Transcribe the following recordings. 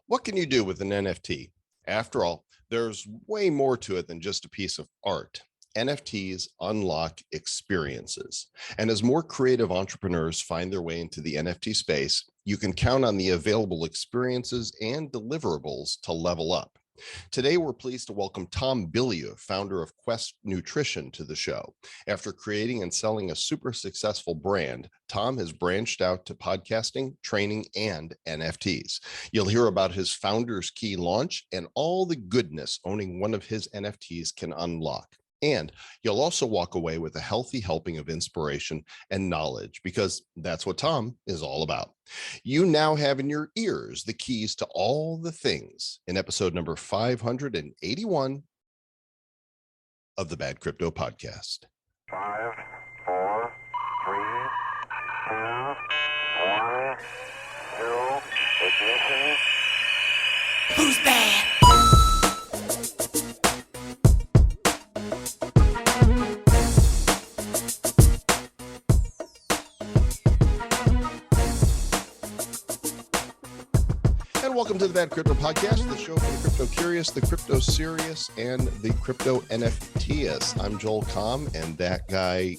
What can you do with an NFT? After all, there's way more to it than just a piece of art. NFTs unlock experiences. And as more creative entrepreneurs find their way into the NFT space, you can count on the available experiences and deliverables to level up. Today, we're pleased to welcome Tom Bilyeu, founder of Quest Nutrition, to the show. After creating and selling a super successful brand, Tom has branched out to podcasting, training, and NFTs. You'll hear about his founder's key launch and all the goodness owning one of his NFTs can unlock. And you'll also walk away with a healthy helping of inspiration and knowledge, because that's what Tom is all about. You now have in your ears the keys to all the things in episode number 581 of the Bad Crypto Podcast. 5, 4, 3, 2, 1, 0, ignition. Who's bad? Welcome to the Bad Crypto Podcast, the show for the crypto curious, the crypto serious, and the crypto NFTists. I'm Joel Comm, and that guy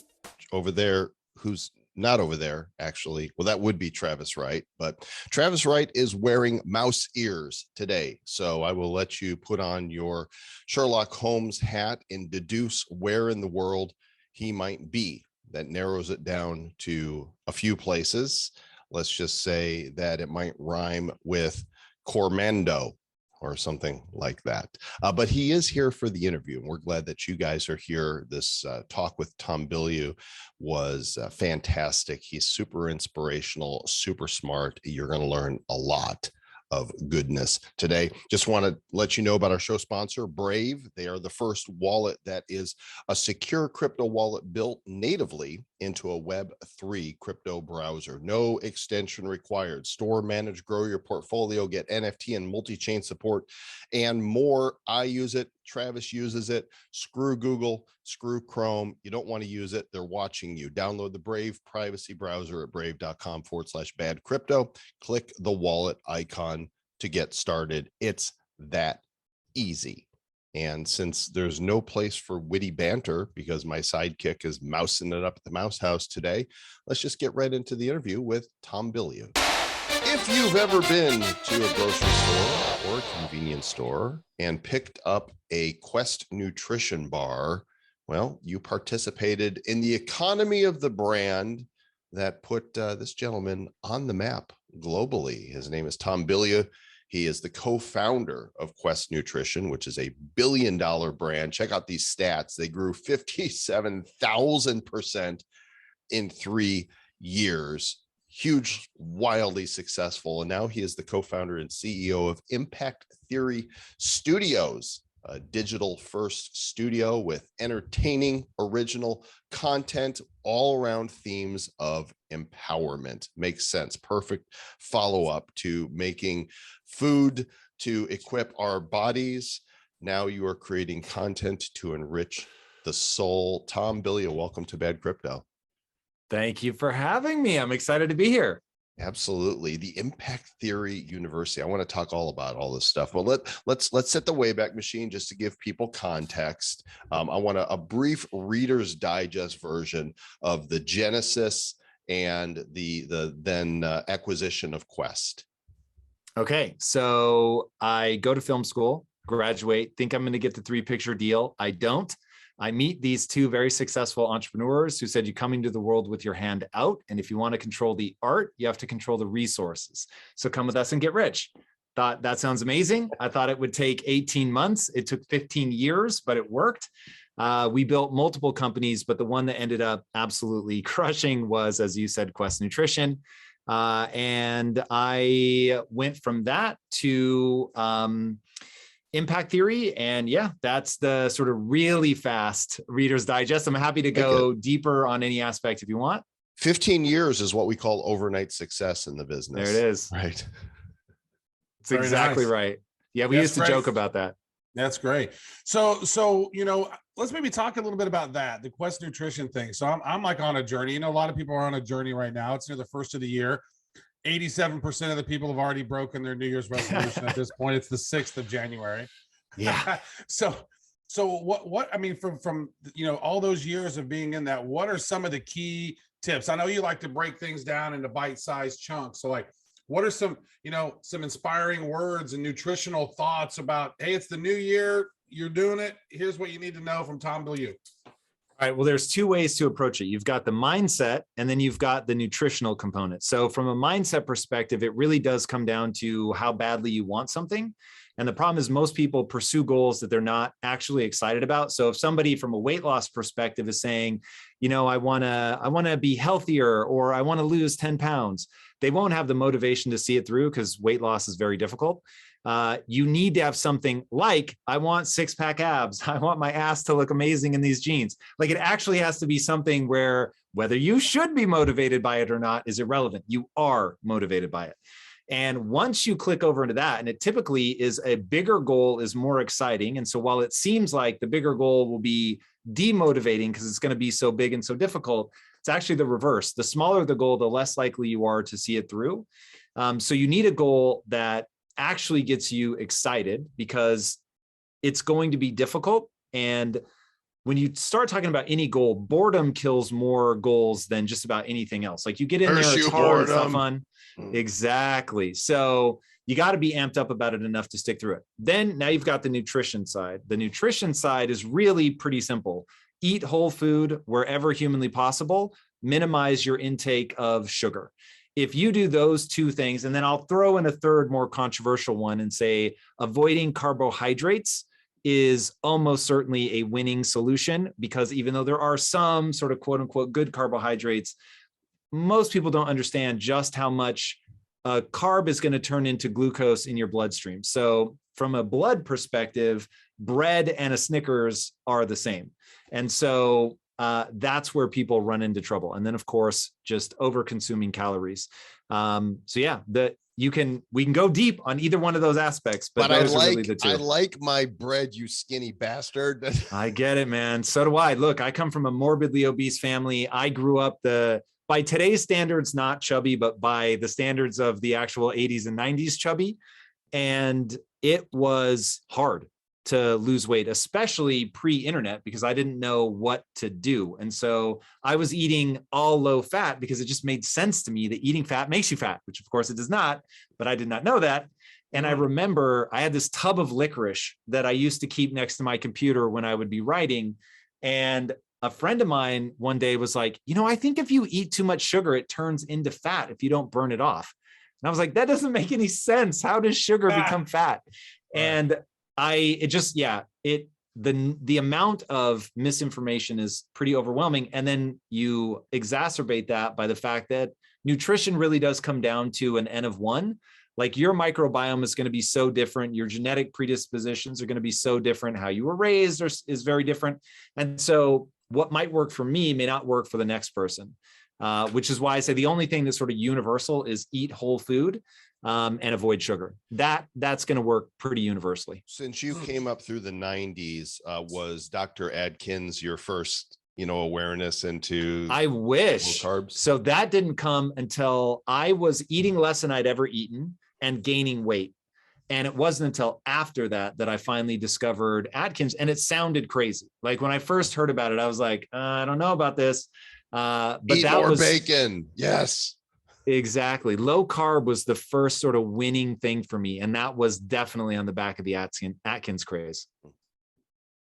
over there, who's not over there, actually, well, that would be Travis Wright, but Travis Wright is wearing mouse ears today. So I will let you put on your Sherlock Holmes hat and deduce where in the world he might be. That narrows it down to a few places. Let's just say that it might rhyme with Cormando or something like that. But he is here for the interview, and we're glad that you guys are here. This talk with Tom Bilyeu was fantastic. He's super inspirational, super smart. You're going to learn a lot of goodness today. Just want to let you know about our show sponsor, VeVe. They are the first wallet that is a secure crypto wallet built natively into a Web3 crypto browser. No extension required. Store, manage, grow your portfolio, get NFT and multi-chain support, and more. I use it. Travis uses it. Screw Google, screw Chrome. You don't want to use it. They're watching you. Download the VeVe privacy browser at brave.com/bad crypto. Click the wallet icon to get started. It's that easy. And since there's no place for witty banter, because my sidekick is mousing it up at the mouse house today, let's just get right into the interview with Tom Bilyeu. If you've ever been to a grocery store or a convenience store and picked up a Quest Nutrition bar, well, you participated in the economy of the brand that put this gentleman on the map globally. His name is Tom Bilyeu. He is the co-founder of Quest Nutrition, which is a billion-dollar brand. Check out these stats. They grew 57,000% in 3 years. Huge, wildly successful. And now he is the co-founder and CEO of Impact Theory Studios, a digital-first studio with entertaining, original content all around themes of empowerment. Makes sense. Perfect follow-up to making food to equip our bodies. Now you are creating content to enrich the soul. Tom Bilyeu, welcome to Bad Crypto. Thank you for having me. I'm excited to be here. Absolutely. The Impact Theory University. I want to talk all about all this stuff. Well, let's set the Wayback Machine just to give people context. I want a brief Reader's Digest version of the genesis and the then acquisition of Quest. Okay, so I go to film school, graduate, think I'm going to get the 3-picture deal. I don't. I meet these 2 very successful entrepreneurs who said, you come into the world with your hand out. And if you want to control the art, you have to control the resources. So come with us and get rich. Thought that sounds amazing. I thought it would take 18 months. It took 15 years, but it worked. We built multiple companies, but the one that ended up absolutely crushing was, as you said, Quest Nutrition. And I went from that to Impact Theory. And yeah, that's the sort of really fast Reader's Digest. I'm happy to go deeper on any aspect if you want. 15 years is what we call overnight success in the business. There it is. Right. It's exactly right. Yeah, we used to joke about that. That's great. So, you know, let's maybe talk a little bit about that, the Quest Nutrition thing. So I'm like on a journey. You know, a lot of people are on a journey right now. It's near the first of the year. 87% of the people have already broken their New Year's resolution at this point. It's the 6th of January. Yeah. So what I mean, from all those years of being in that, what are some of the key tips? I know you like to break things down into bite-sized chunks. So like, what are some inspiring words and nutritional thoughts about, hey, it's the new year, you're doing it. Here's what you need to know from Tom Bilyeu. All right. Well, there's two ways to approach it. You've got the mindset and then you've got the nutritional component. So from a mindset perspective, it really does come down to how badly you want something. And the problem is most people pursue goals that they're not actually excited about. So if somebody from a weight loss perspective is saying, I want to be healthier, or I want to lose 10 pounds, they won't have the motivation to see it through because weight loss is very difficult. You need to have something like, I want 6-pack abs. I want my ass to look amazing in these jeans. Like, it actually has to be something where whether you should be motivated by it or not is irrelevant. You are motivated by it. And once you click over into that, and it typically is a bigger goal is more exciting. And so while it seems like the bigger goal will be demotivating because it's going to be so big and so difficult, it's actually the reverse. The smaller the goal, the less likely you are to see it through. So you need a goal that actually gets you excited because it's going to be difficult. And when you start talking about any goal, boredom kills more goals than just about anything else. Like, you get in there, it's hard, it's not fun. Exactly. So you got to be amped up about it enough to stick through it. Then now you've got the nutrition side. The nutrition side is really pretty simple. Eat whole food wherever humanly possible. Minimize your intake of sugar. If you do those two things, and then I'll throw in a third more controversial one and say avoiding carbohydrates is almost certainly a winning solution, because even though there are some sort of quote unquote good carbohydrates, most people don't understand just how much carb is going to turn into glucose in your bloodstream. So from a blood perspective, bread and a Snickers are the same. And so that's where people run into trouble. And then of course, just over consuming calories. So yeah, we can go deep on either one of those aspects, but those are really the two. I like my bread, you skinny bastard. I get it, man. So do I. Look, I come from a morbidly obese family. I grew up by today's standards, not chubby, but by the standards of the actual 80s and 90s chubby. And it was hard to lose weight, especially pre-internet, because I didn't know what to do. And so I was eating all low fat because it just made sense to me that eating fat makes you fat, which of course it does not, but I did not know that. And I remember I had this tub of licorice that I used to keep next to my computer when I would be writing. And a friend of mine one day was like, I think if you eat too much sugar, it turns into fat if you don't burn it off. And I was like, that doesn't make any sense. How does sugar become fat? And the amount of misinformation is pretty overwhelming. And then you exacerbate that by the fact that nutrition really does come down to an N of 1. Like, your microbiome is going to be so different. Your genetic predispositions are going to be so different. How you were raised is very different. And so what might work for me may not work for the next person, which is why I say the only thing that's sort of universal is eat whole food and avoid sugar. That's going to work pretty universally. Since you came up through the 90s, was Dr. Adkins your first, awareness into I wish carbs? So that didn't come until I was eating less than I'd ever eaten and gaining weight. And it wasn't until after that I finally discovered Atkins, and it sounded crazy. Like, when I first heard about it, I was like, I don't know about this. But Eat that more was bacon. Yes. Exactly. Low carb was the first sort of winning thing for me. And that was definitely on the back of the Atkins craze.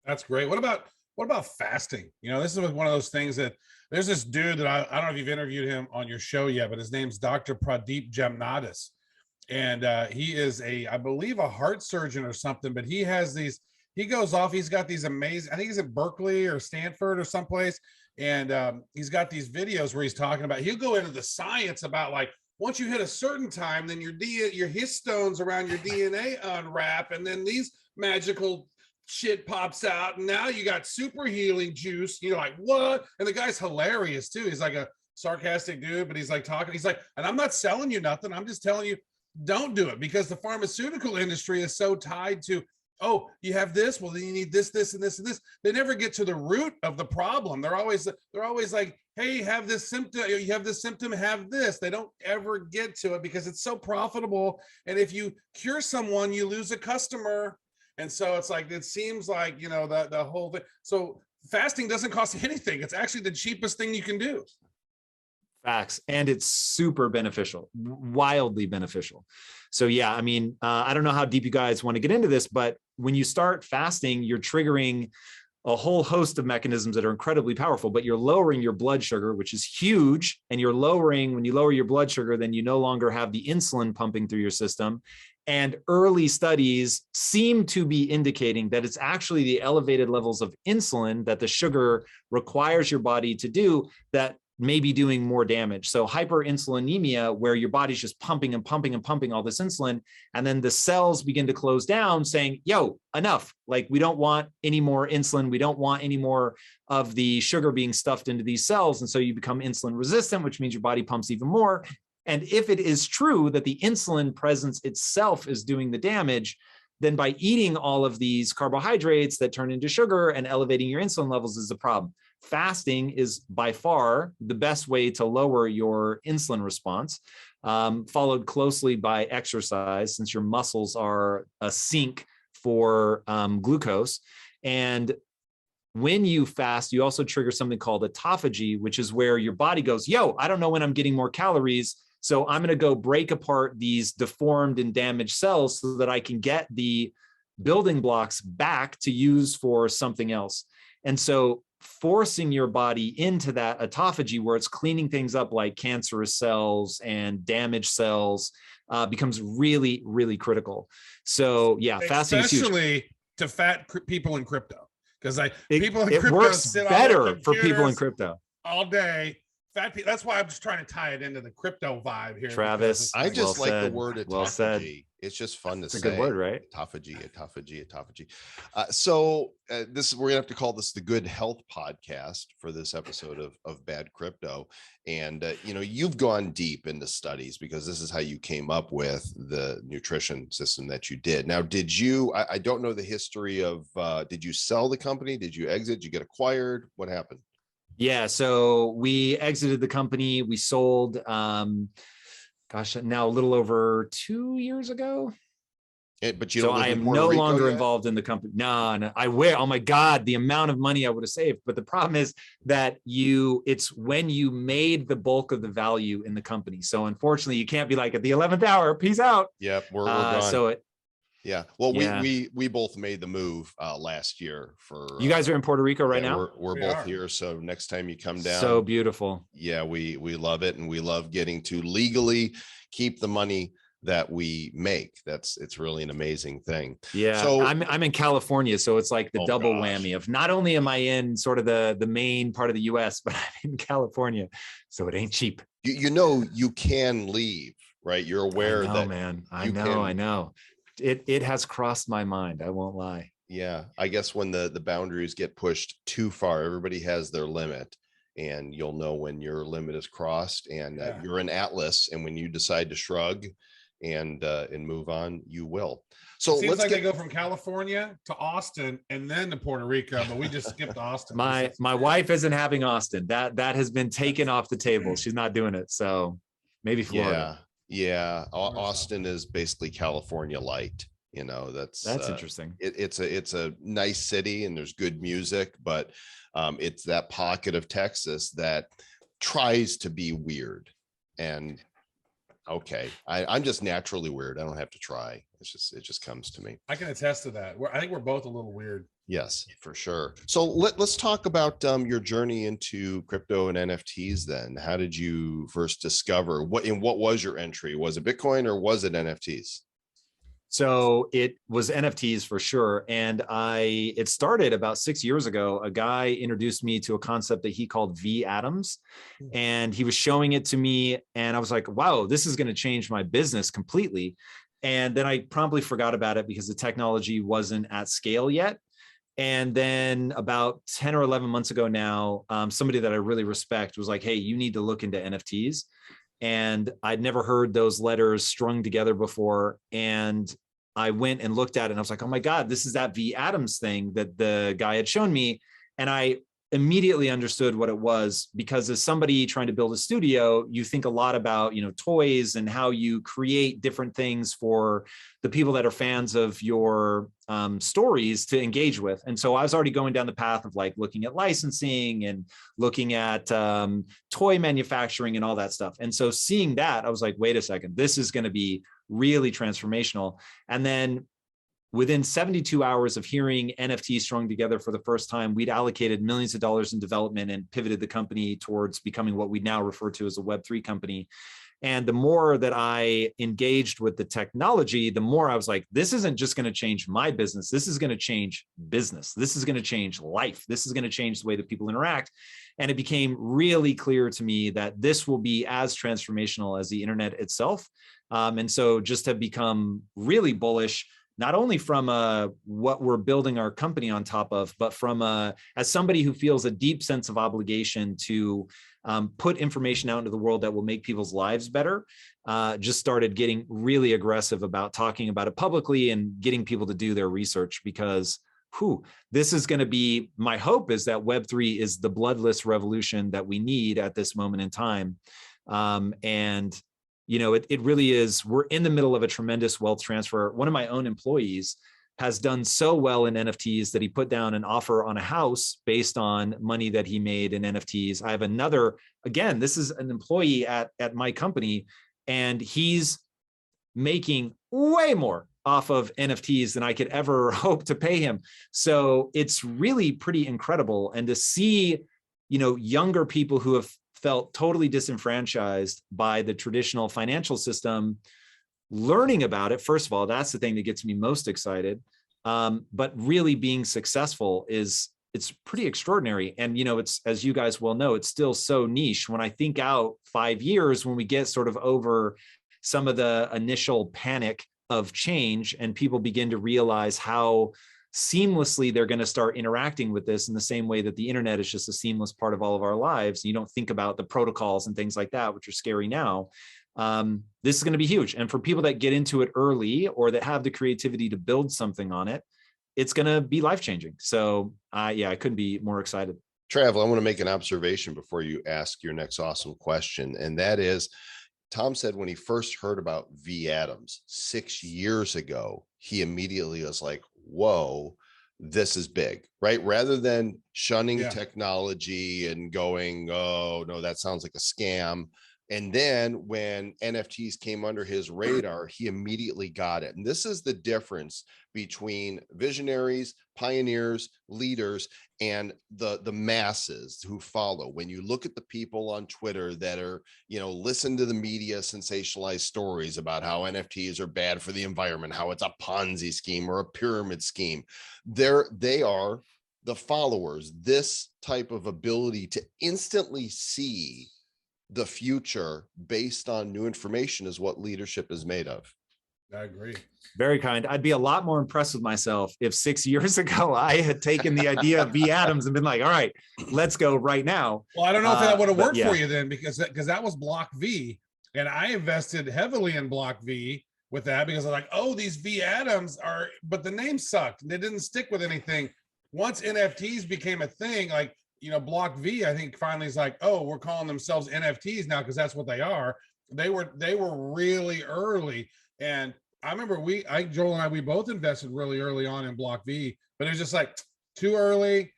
That's great. What about fasting? This is one of those things that there's this dude that I don't know if you've interviewed him on your show yet, but his name's Dr. Pradeep Jamnadas. And he is I believe a heart surgeon or something, but he goes off, he's got these amazing, I think he's at Berkeley or Stanford or someplace. And he's got these videos where he's talking about, he'll go into the science about, like, once you hit a certain time, then your histones around your DNA unwrap, and then these magical shit pops out, and now you got super healing juice. You're like, what? And the guy's hilarious too. He's like a sarcastic dude, but he's like talking. He's like, and I'm not selling you nothing. I'm just telling you, don't do it, because the pharmaceutical industry is so tied to oh, you have this, well then you need this, this, and this, and this. They never get to the root of the problem. They're always like, hey, you have this symptom, have this. They don't ever get to it because it's so profitable. And if you cure someone, you lose a customer. And so it's like, it seems like, you know, the whole thing. So fasting doesn't cost anything. It's actually the cheapest thing you can do. Facts. And it's super beneficial, wildly beneficial. So yeah, I mean, I don't know how deep you guys want to get into this, but when you start fasting, you're triggering a whole host of mechanisms that are incredibly powerful, but you're lowering your blood sugar, which is huge. And when you lower your blood sugar, then you no longer have the insulin pumping through your system. And early studies seem to be indicating that it's actually the elevated levels of insulin that the sugar requires your body to do that may be doing more damage. So hyperinsulinemia, where your body's just pumping and pumping and pumping all this insulin, and then the cells begin to close down saying, yo, enough. Like, we don't want any more insulin. We don't want any more of the sugar being stuffed into these cells. And so you become insulin resistant, which means your body pumps even more. And if it is true that the insulin presence itself is doing the damage, then by eating all of these carbohydrates that turn into sugar and elevating your insulin levels is the problem. Fasting is by far the best way to lower your insulin response, followed closely by exercise, since your muscles are a sink for glucose. And when you fast, you also trigger something called autophagy, which is where your body goes, yo, I don't know when I'm getting more calories, so I'm going to go break apart these deformed and damaged cells so that I can get the building blocks back to use for something else. And so forcing your body into that autophagy, where it's cleaning things up like cancerous cells and damaged cells, becomes really, really critical. So yeah, fasting is huge. Especially to fat people in crypto. Because people in it crypto works sit better on for people in crypto all day. Fat people. That's why I'm just trying to tie it into the crypto vibe here. Travis, I just well like said. the word autophagy. Well said. It's just fun to It's a say. good word, right? Autophagy. So we're gonna have to call this the Good Health Podcast for this episode of Bad Crypto. And you know, you've gone deep into studies because this is how you came up with the nutrition system that you did. Now, did you? I don't know the history of. Did you sell the company? Did you exit? Did you get acquired? What happened? Yeah, so we exited the company. We sold, now a little over 2 years ago. But you So don't live I in am Puerto no Rico longer yet? involved in the company. No, I will. Oh my God, the amount of money I would have saved. But the problem is that it's when you made the bulk of the value in the company. So unfortunately, you can't be like at the 11th hour, peace out. Yep, we're gone. Yeah. Well, Yeah. we both made the move last year for. You guys are in Puerto Rico right now? We're We both are. here. So next time you come down, So beautiful. yeah, we love it, and we love getting to legally keep the money that we make. It's really an amazing thing. Yeah, So I'm in California, so it's like the Oh, double gosh. whammy of not only am I in sort of the main part of the US, but I'm in California, so it ain't cheap. you know you can leave, right? You're aware I know, that man. I you know, can- I know. It has crossed my mind. I won't lie. Yeah, I guess when the boundaries get pushed too far, everybody has their limit, and you'll know when your limit is crossed. And Yeah. you're an atlas, and when you decide to shrug and move on, you will. So It seems let's like get. they go from California to Austin and then to Puerto Rico, but we just skipped Austin. My wife isn't having Austin. That has been taken off the table. She's not doing it. So maybe Florida. Yeah. Austin is basically California light. You know, that's Interesting. It's a nice city, and there's good music, but it's that pocket of Texas that tries to be weird. And okay, I'm just naturally weird. I don't have to try. It just comes to me. I can attest to that. I think we're both a little weird. Yes, for sure. So let's talk about your journey into crypto and NFTs then. How did you first discover what was your entry? Was it Bitcoin or was it NFTs? So it was NFTs for sure. And it started about 6 years ago. A guy introduced me to a concept that he called V atoms. And he was showing it to me. And I was like, wow, this is going to change my business completely. And then I promptly forgot about it because the technology wasn't at scale yet. And then about 10 or 11 months ago now, somebody that I really respect was like, hey, you need to look into NFTs. And I'd never heard those letters strung together before. And I went and looked at it and I was like, oh my God, this is that V Atoms thing that the guy had shown me. And I immediately understood what it was, because as somebody trying to build a studio, you think a lot about, toys and how you create different things for the people that are fans of your stories to engage with. And so I was already going down the path of like looking at licensing and looking at toy manufacturing and all that stuff. And so seeing that, I was like, wait a second, this is going to be really transformational. And then within 72 hours of hearing NFTs strung together for the first time, we'd allocated millions of dollars in development and pivoted the company towards becoming what we now refer to as a Web3 company. And the more that I engaged with the technology, the more I was like, this isn't just going to change my business. This is going to change business. This is going to change life. This is going to change the way that people interact. And it became really clear to me that this will be as transformational as the internet itself. And so just have become really bullish, not only from what we're building our company on top of, but from as somebody who feels a deep sense of obligation to put information out into the world that will make people's lives better, just started getting really aggressive about talking about it publicly and getting people to do their research, because this is going to be, my hope is that Web3 is the bloodless revolution that we need at this moment in time. And it really is. We're in the middle of a tremendous wealth transfer. One of my own employees has done so well in NFTs that he put down an offer on a house based on money that he made in NFTs. I have another, again, this is an employee at my company, and he's making way more off of NFTs than I could ever hope to pay him. So it's really pretty incredible. And to see, younger people who have felt totally disenfranchised by the traditional financial system, learning about it, first of all, that's the thing that gets me most excited. But really being successful it's pretty extraordinary. And, it's, as you guys well know, it's still so niche. When I think out 5 years, when we get sort of over some of the initial panic of change and people begin to realize how seamlessly they're going to start interacting with this in the same way that the internet is just a seamless part of all of our lives. You don't think about the protocols and things like that, which are scary now. This is going to be huge. And for people that get into it early or that have the creativity to build something on it, it's going to be life-changing. So I couldn't be more excited. Travel, I want to make an observation before you ask your next awesome question. And that is, Tom said when he first heard about V Atoms 6 years ago, he immediately was like, whoa, this is big, right? Rather than shunning technology and going, oh no, that sounds like a scam. And then when NFTs came under his radar, he immediately got it. And this is the difference between visionaries, pioneers, leaders, and the masses who follow. When you look at the people on Twitter that are, listen to the media sensationalized stories about how NFTs are bad for the environment, how it's a Ponzi scheme or a pyramid scheme, they are the followers. This type of ability to instantly see the future based on new information is what leadership is made of. I agree. Very kind. I'd be a lot more impressed with myself if 6 years ago I had taken the idea of V Atoms and been like, all right, let's go right now. Well, I don't know if that would have worked for you then, because that was Block V, and I invested heavily in Block V with that because I'm like, oh, these V Atoms are, but the name sucked. They didn't stick with anything. Once NFTs became a thing, like, Block V, I think finally is like, oh, we're calling themselves NFTs now because that's what they are. They were really early, and I remember Joel and I, we both invested really early on in Block V, but it was just like too early.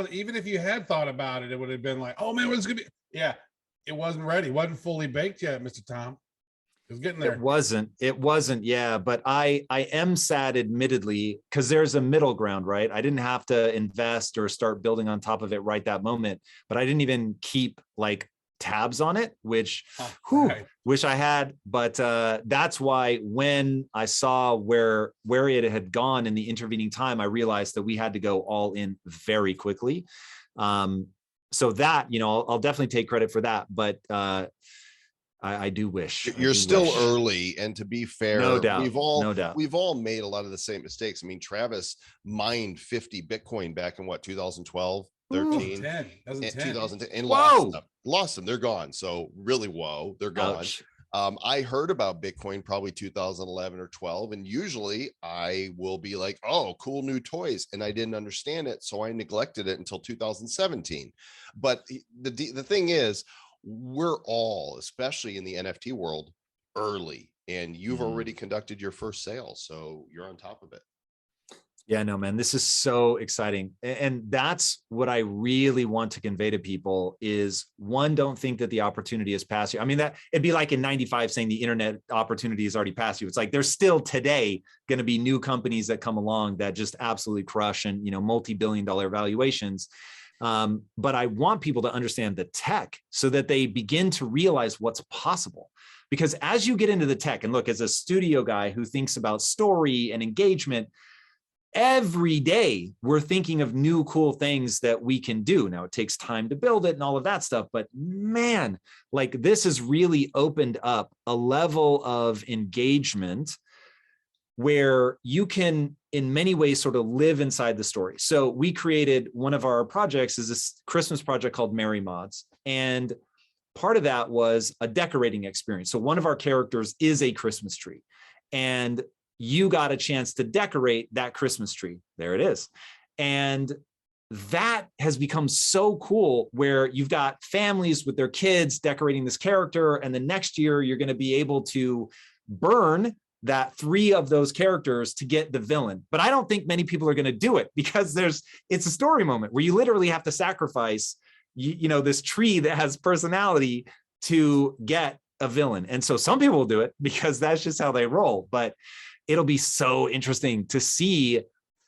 Even if you had thought about it, it would have been like, oh man, what's gonna be? Yeah, it wasn't ready, it wasn't fully baked yet, Mr. Tom. It was getting there. It wasn't. Yeah. But I am sad, admittedly, because there's a middle ground, right? I didn't have to invest or start building on top of it right that moment, but I didn't even keep like tabs on it, which wish I had. But that's why when I saw where it had gone in the intervening time, I realized that we had to go all in very quickly. So that, I'll definitely take credit for that. But I do wish you're still early, and to be fair, no doubt, we've all made a lot of the same mistakes. I mean, Travis mined 50 Bitcoin back in 2012, 13, 2010, 2010, and lost them. They're gone. So really, they're gone. Ouch. I heard about Bitcoin probably 2011 or 12, and usually I will be like, oh, cool new toys, and I didn't understand it, so I neglected it until 2017. But the thing is, we're all, especially in the NFT world, early, and you've already conducted your first sale, so you're on top of it. Yeah, no, man, this is so exciting. And that's what I really want to convey to people is, one, don't think that the opportunity is past you. I mean, that it'd be like in 95 saying the internet opportunity is already past you. It's like, there's still today going to be new companies that come along that just absolutely crush and, multi-billion-dollar valuations. But I want people to understand the tech so that they begin to realize what's possible. Because as you get into the tech, and look, as a studio guy who thinks about story and engagement, every day we're thinking of new cool things that we can do. Now it takes time to build it and all of that stuff, but man, like this has really opened up a level of engagement where you can in many ways sort of live inside the story. So we created, one of our projects is this Christmas project called Merry Mods. And part of that was a decorating experience. So one of our characters is a Christmas tree, and you got a chance to decorate that Christmas tree. There it is. And that has become so cool where you've got families with their kids decorating this character. And the next year you're going to be able to burn that 3 of those characters to get the villain. But I don't think many people are going to do it because it's a story moment where you literally have to sacrifice, this tree that has personality to get a villain. And so some people will do it because that's just how they roll. But it'll be so interesting to see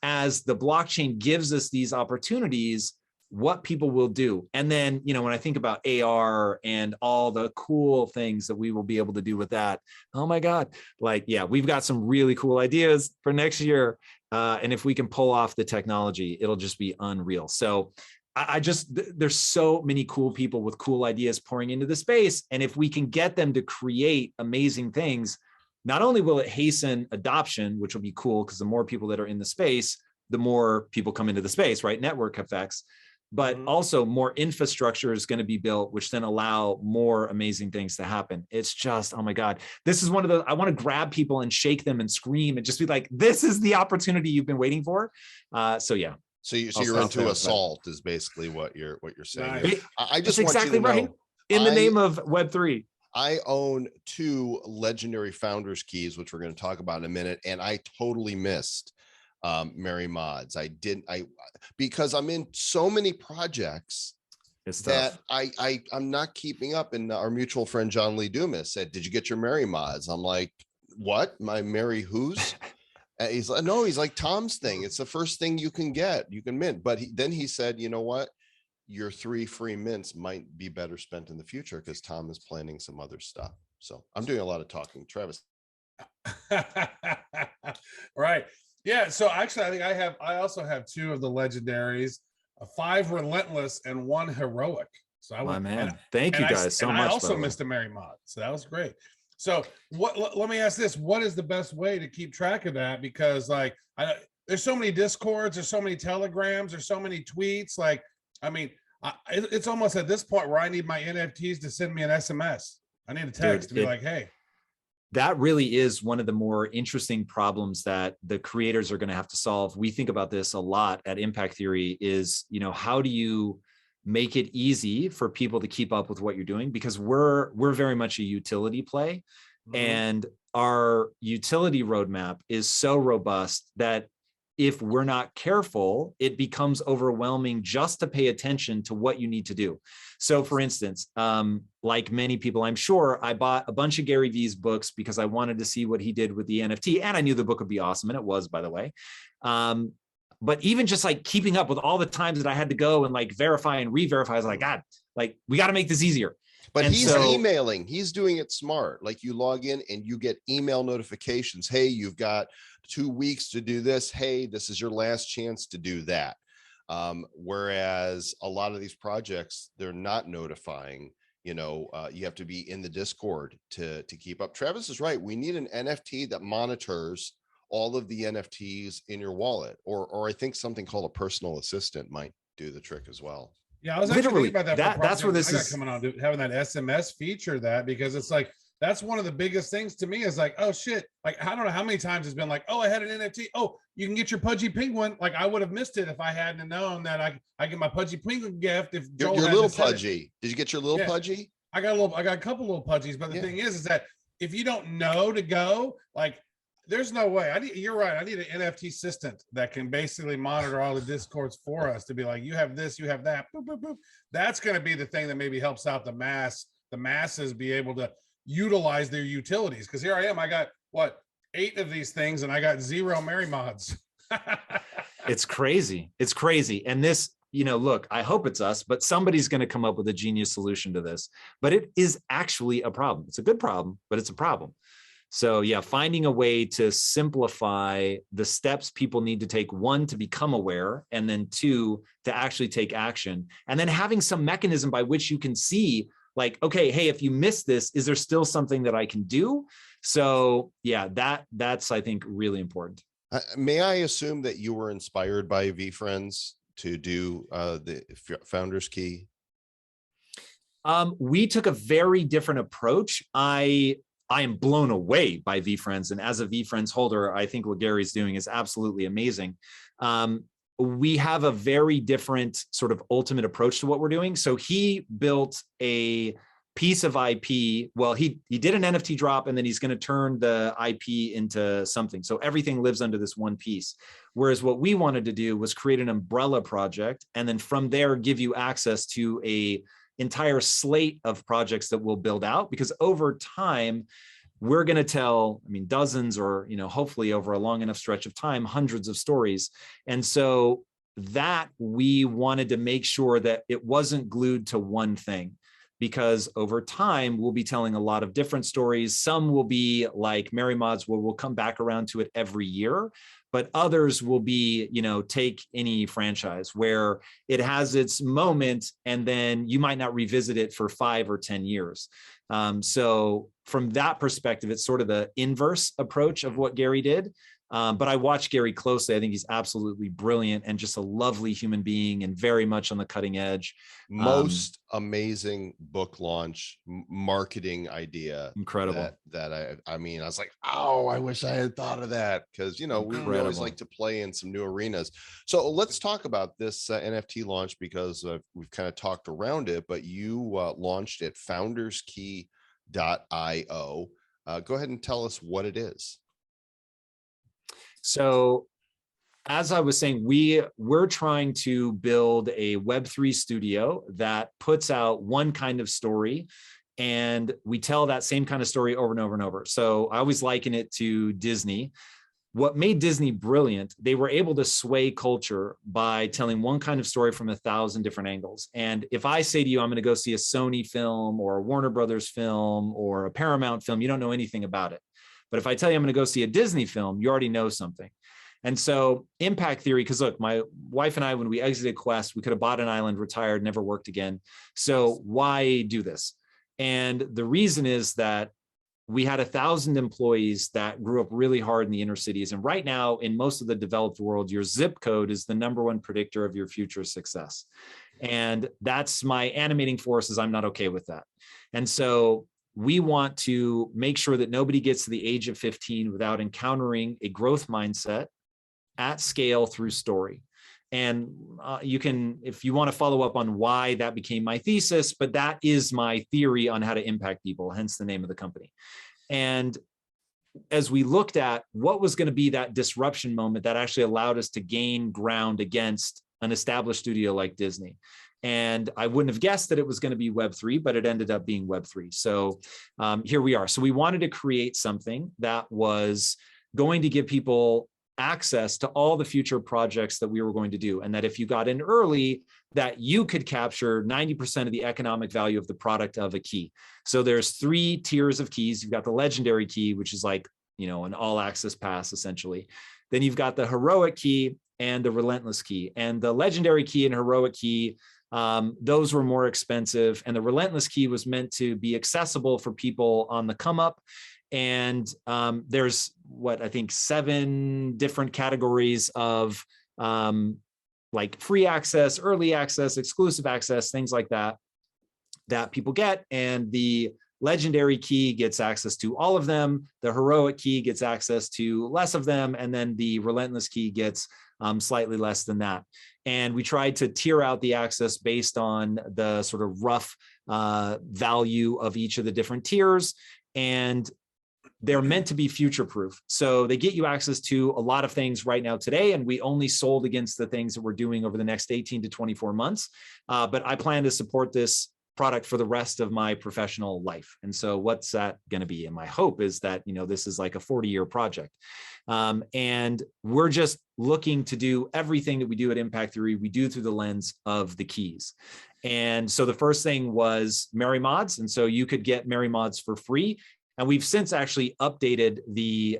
as the blockchain gives us these opportunities, what people will do. And then, when I think about AR and all the cool things that we will be able to do with that, oh my God, we've got some really cool ideas for next year. And if we can pull off the technology, it'll just be unreal. So there's so many cool people with cool ideas pouring into the space. And if we can get them to create amazing things, not only will it hasten adoption, which will be cool because the more people that are in the space, the more people come into the space, right? Network effects, but also more infrastructure is going to be built, which then allow more amazing things to happen. It's just, oh my God, this is one of those, I want to grab people and shake them and scream and just be like, this is the opportunity you've been waiting for. So yeah. So you're into assault is basically what you're saying. Nice. I just That's want exactly you to know, right. In the name of Web3. I own 2 legendary founders keys, which we're going to talk about in a minute. And I totally missed Merry Mods. Because I'm in so many projects that I'm not keeping up. And our mutual friend, John Lee Dumas, said, did you get your Merry Mods? I'm like, what? My Merry who's? He's like, no, he's like, Tom's thing. It's the first thing you can get, you can mint. But then he said, you know what? Your 3 free mints might be better spent in the future because Tom is planning some other stuff. So I'm doing a lot of talking. Travis. Right. Yeah. So actually, I think I also have 2 of the legendaries, 5 relentless and 1 heroic. So I went, man. Thank you guys so much. I also missed a Merry Mod. So that was great. So let me ask this. What is the best way to keep track of that? Because there's so many Discords, there's so many Telegrams, there's so many tweets. It's almost at this point where I need my NFTs to send me an SMS. I need a text to be like, hey. That really is one of the more interesting problems that the creators are going to have to solve. We think about this a lot at Impact Theory is, how do you make it easy for people to keep up with what you're doing? Because we're very much a utility play. And our utility roadmap is so robust that if we're not careful, it becomes overwhelming just to pay attention to what you need to do. So for instance, like many people, I'm sure I bought a bunch of Gary Vee's books because I wanted to see what he did with the NFT. And I knew the book would be awesome. And it was, by the way. But even just keeping up with all the times that I had to go and verify and re-verify, I was like, God, we got to make this easier. But he's emailing, he's doing it smart. You log in and you get email notifications. Hey, you've got 2 weeks to do this. Hey, this is your last chance to do that. Whereas a lot of these projects, they're not notifying, you have to be in the Discord to keep up. Travis is right. We need an NFT that monitors all of the NFTs in your wallet, or I think something called a personal assistant might do the trick as well. Yeah, I was actually thinking about that. That's where this is coming on, having that SMS feature, because it's that's one of the biggest things to me is like, oh shit. Like, I don't know how many times it's been like, oh, I had an NFT. Oh, you can get your Pudgy Penguin. Like, I would have missed it if I hadn't known that I get my Pudgy Penguin gift. If Your Joel little hadn't said it. Pudgy. Did you get your little Yeah. Pudgy? I got a couple little Pudgies, but the Yeah. thing is that if you don't know to go, like, there's no way. You're right. I need an NFT assistant that can basically monitor all the discords for us to be like, you have this, you have that. Boop, boop, boop. That's going to be the thing that maybe helps out the masses be able to utilize their utilities. Because here I am. I got what, 8 of these things, and I got 0 Mary mods. It's crazy. It's crazy. And this, look, I hope it's us, but somebody's going to come up with a genius solution to this. But it is actually a problem. It's a good problem, but it's a problem. So yeah, finding a way to simplify the steps people need to take, 1, to become aware, and then 2, to actually take action. And then having some mechanism by which you can see, like, okay, hey, if you miss this, is there still something that I can do? So yeah, that's, I think, really important. May I assume that you were inspired by VeFriends to do the Founders Key? We took a very different approach. I am blown away by VeFriends, and as a VeFriends holder, I think what Gary's doing is absolutely amazing. We have a very different sort of ultimate approach to what we're doing. So he built a piece of IP. Well, he did an NFT drop, and then he's going to turn the IP into something. So everything lives under this one piece. Whereas what we wanted to do was create an umbrella project, and then from there give you access to a entire slate of projects that we'll build out, because over time we're going to tell, dozens, or hopefully over a long enough stretch of time, hundreds of stories. And so that we wanted to make sure that it wasn't glued to one thing, because over time we'll be telling a lot of different stories. Some will be like Mary Mods, where we'll come back around to it every year, but others will be, take any franchise where it has its moment, and then you might not revisit it for 5 or 10 years. So from that perspective, it's sort of the inverse approach of what Gary did. But I watch Gary closely. I think he's absolutely brilliant and just a lovely human being, and very much on the cutting edge. Most amazing book launch marketing idea. Incredible. That I was like, oh, I wish I had thought of that, because we always like to play in some new arenas. So let's talk about this NFT launch, because we've kind of talked around it, but you launched at founderskey.io. Go ahead and tell us what it is. So as I was saying, we're trying to build a Web3 studio that puts out one kind of story, and we tell that same kind of story over and over and over. So I always liken it to Disney. What made Disney brilliant, they were able to sway culture by telling one kind of story from 1,000 different angles. And if I say to you, I'm going to go see a Sony film or a Warner Brothers film or a Paramount film, you don't know anything about it. But if I tell you I'm going to go see a Disney film, you already know something. And so impact theory, because look, my wife and I, when we exited Quest, we could have bought an island, retired, never worked again. So why do this? And the reason is that we had 1,000 employees that grew up really hard in the inner cities. And right now, in most of the developed world, your zip code is the #1 predictor of your future success. And that's my animating force, is I'm not okay with that. And so we want to make sure that nobody gets to the age of 15 without encountering a growth mindset at scale through story. And you can, if you want to follow up on why that became my thesis, but that is my theory on how to impact people, hence the name of the company. And as we looked at what was going to be that disruption moment that actually allowed us to gain ground against an established studio like Disney. And I wouldn't have guessed that it was going to be Web3, but it ended up being Web3. So here we are. So we wanted to create something that was going to give people access to all the future projects that we were going to do. And that if you got in early, that you could capture 90% of the economic value of the product of a key. So there's 3 tiers of keys. You've got the legendary key, which is like, an all access pass essentially. Then you've got the heroic key and the relentless key. And the legendary key and heroic key, those were more expensive. And the relentless key was meant to be accessible for people on the come up. And there's what I think 7 different categories of like free access, early access, exclusive access, things like that, that people get. And the legendary key gets access to all of them. The heroic key gets access to less of them. And then the relentless key gets slightly less than that. And we tried to tier out the access based on the sort of rough value of each of the different tiers. And they're meant to be future proof. So they get you access to a lot of things right now today, and we only sold against the things that we're doing over the next 18 to 24 months. But I plan to support this product for the rest of my professional life. And so what's that going to be? And my hope is that, this is like a 40-year project. And we're just looking to do everything that we do at Impact Theory, we do through the lens of the keys. And so the first thing was Merry Mods. And so you could get Merry Mods for free. And we've since actually updated the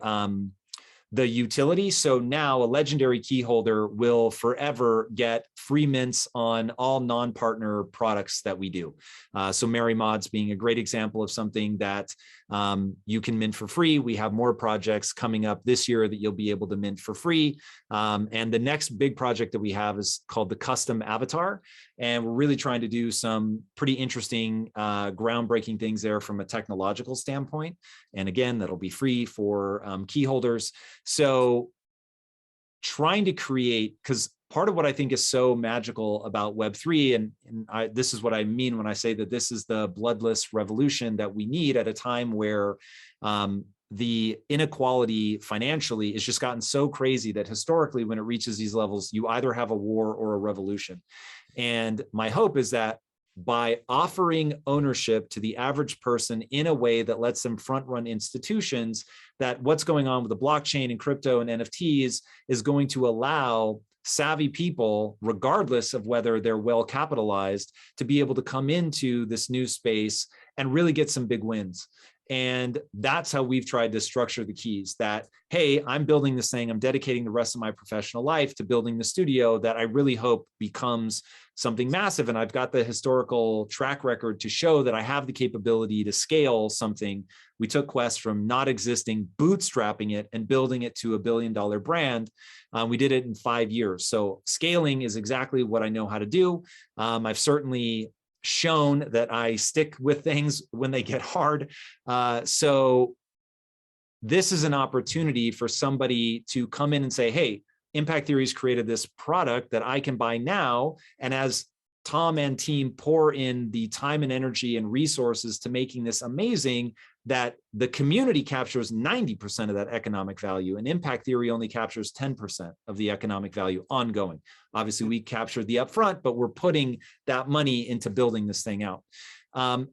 utility. So now a legendary key holder will forever get free mints on all non-partner products that we do. So Merry Mods being a great example of something that you can mint for free. We have more projects coming up this year that you'll be able to mint for free. And the next big project that we have is called the Custom Avatar. And we're really trying to do some pretty interesting, groundbreaking things there from a technological standpoint. And again, that'll be free for key holders. So trying to create, because part of what I think is so magical about Web3, and this is what I mean when I say that this is the bloodless revolution that we need at a time where the inequality financially has just gotten so crazy that historically, when it reaches these levels, you either have a war or a revolution. And my hope is that by offering ownership to the average person in a way that lets them front run institutions, that what's going on with the blockchain and crypto and NFTs is going to allow savvy people, regardless of whether they're well capitalized, to be able to come into this new space and really get some big wins. And that's how we've tried to structure the keys, that, hey, I'm building this thing, I'm dedicating the rest of my professional life to building the studio that I really hope becomes something massive. And I've got the historical track record to show that I have the capability to scale something. We took Quest from not existing, bootstrapping it and building it to $1 billion brand. We did it in 5 years. So scaling is exactly what I know how to do. I've certainly shown that I stick with things when they get hard. So this is an opportunity for somebody to come in and say, hey, Impact Theory's created this product that I can buy now. And as Tom and team pour in the time and energy and resources to making this amazing, that the community captures 90% of that economic value, and Impact Theory only captures 10% of the economic value ongoing. Obviously, we captured the upfront, but we're putting that money into building this thing out.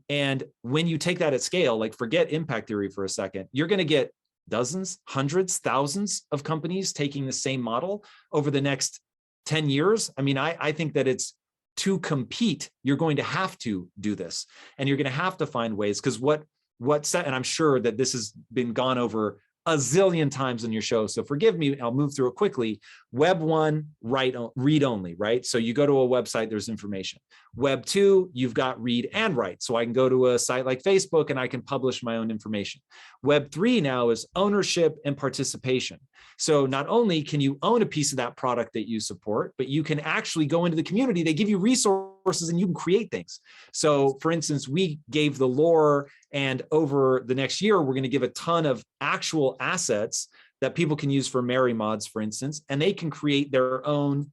And when you take that at scale, like forget Impact Theory for a second, you're going to get dozens, hundreds, thousands of companies taking the same model over the next 10 years. I mean, I think that it's to compete, you're going to have to do this, and you're going to have to find ways, because and I'm sure that this has been gone over a zillion times in your show, so forgive me, I'll move through it quickly. Web 1, read only, right? So you go to a website, there's information. Web 2, you've got read and write. So I can go to a site like Facebook and I can publish my own information. Web 3 now is ownership and participation. So not only can you own a piece of that product that you support, but you can actually go into the community. They give you resources and you can create things. So for instance, we gave the lore, and over the next year, we're going to give a ton of actual assets that people can use for Merry Mods, for instance, and they can create their own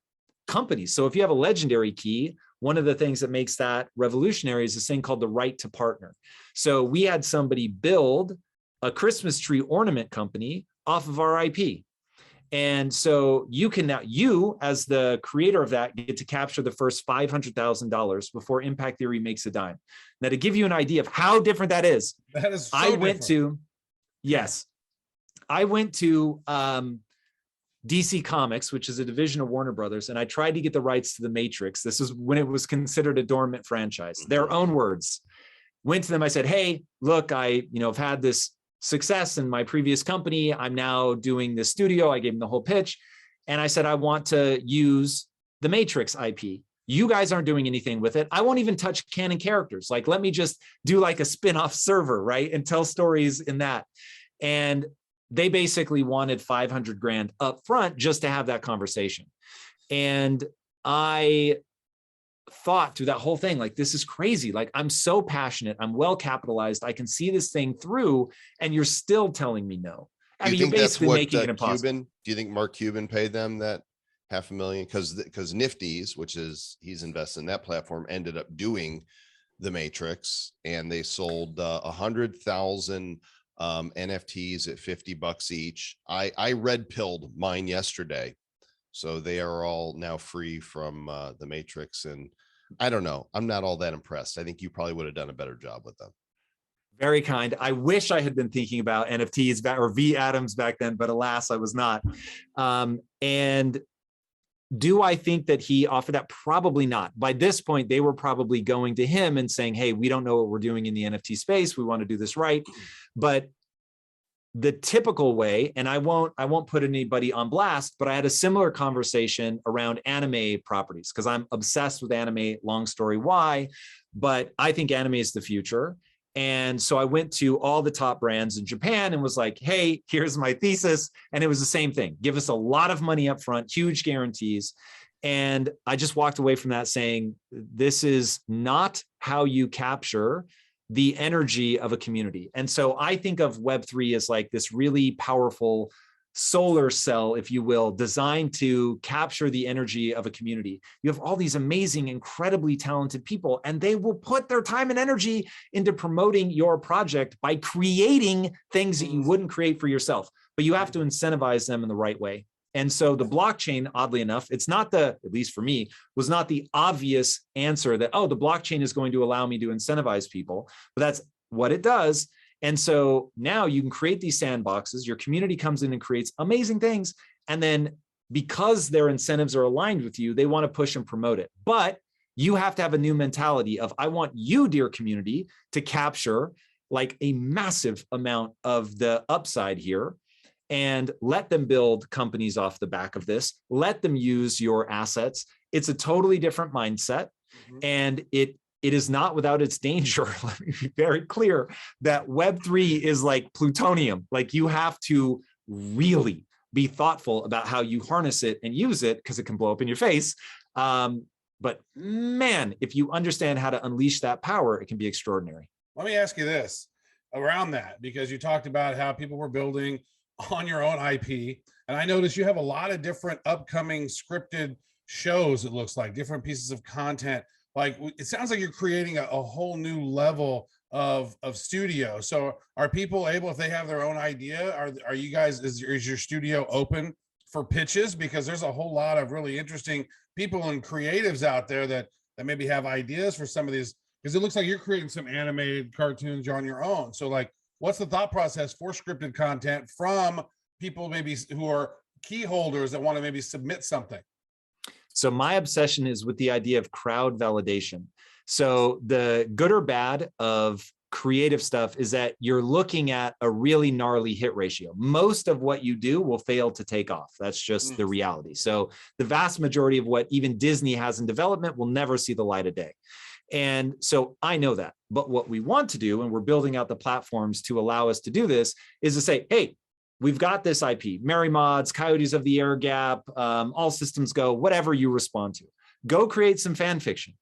companies. So if you have a legendary key, one of the things that makes that revolutionary is this thing called the right to partner. So we had somebody build a Christmas tree ornament company off of our IP. And so you can now, you as the creator of that, get to capture the first $500,000 before Impact Theory makes a dime. Now, to give you an idea of how different that is, That is so I went different. to, yes, I went to DC Comics, which is a division of Warner Brothers, and I tried to get the rights to The Matrix. This is when it was considered a dormant franchise. Their own words. Went to them, I said, hey, look, I've had this success in my previous company. I'm now doing this studio. I gave them the whole pitch. And I said, I want to use the Matrix IP. You guys aren't doing anything with it. I won't even touch canon characters. Like, let me just do like a spin-off server, right? And tell stories in that. And they basically wanted 500 grand up front just to have that conversation. And I thought through that whole thing. Like, this is crazy. Like, I'm so passionate. I'm well capitalized. I can see this thing through, and you're still telling me no. I mean, you're basically making it impossible. Cuban, do you think Mark Cuban paid them that $500,000? Because Nifty's, which is he's invested in that platform, ended up doing the Matrix, and they sold 100,000 NFTs at $50 each. I red pilled mine yesterday, so they are all now free from the Matrix. And I don't know, I'm not all that impressed. I think you probably would have done a better job with them. Very kind. I wish I had been thinking about NFTs or V Atoms back then, but alas, I was not. And do I think that he offered that? Probably not. By this point, they were probably going to him and saying, hey, we don't know what we're doing in the NFT space. We want to do this right. But the typical way, and I won't put anybody on blast, but I had a similar conversation around anime properties, because I'm obsessed with anime, long story why, but I think anime is the future. And so I went to all the top brands in Japan and was like, hey, here's my thesis. And it was the same thing. Give us a lot of money up front, huge guarantees. And I just walked away from that saying, this is not how you capture the energy of a community. And so I think of Web3 as like this really powerful solar cell, if you will, designed to capture the energy of a community. You have all these amazing, incredibly talented people, and they will put their time and energy into promoting your project by creating things that you wouldn't create for yourself, but you have to incentivize them in the right way. And so the blockchain, oddly enough, it's not at least for me, was not the obvious answer that, oh, the blockchain is going to allow me to incentivize people, but that's what it does. And so now you can create these sandboxes, your community comes in and creates amazing things. And then because their incentives are aligned with you, they want to push and promote it. But you have to have a new mentality of, I want you, dear community, to capture like a massive amount of the upside here and let them build companies off the back of this. Let them use your assets. It's a totally different mindset. And it is not without its danger. Let me be very clear that Web3 is like plutonium. Like, you have to really be thoughtful about how you harness it and use it, because it can blow up in your face. But man, if you understand how to unleash that power, it can be extraordinary. Let me ask you this around that, because you talked about how people were building on your own IP. And I noticed you have a lot of different upcoming scripted shows, it looks like, different pieces of content. Like, it sounds like you're creating a whole new level of studio. So are people able, if they have their own idea, are you guys, is your studio open for pitches? Because there's a whole lot of really interesting people and creatives out there that maybe have ideas for some of these, because it looks like you're creating some animated cartoons on your own. So like, what's the thought process for scripted content from people maybe who are key holders that want to maybe submit something? So my obsession is with the idea of crowd validation. So the good or bad of creative stuff is that you're looking at a really gnarly hit ratio. Most of what you do will fail to take off. That's just the reality. So the vast majority of what even Disney has in development will never see the light of day. And so I know that. But what we want to do, and we're building out the platforms to allow us to do this, is to say, hey, we've got this IP, Merry Mods, Coyotes of the Air Gap, All Systems Go, whatever you respond to. Go create some fan fiction.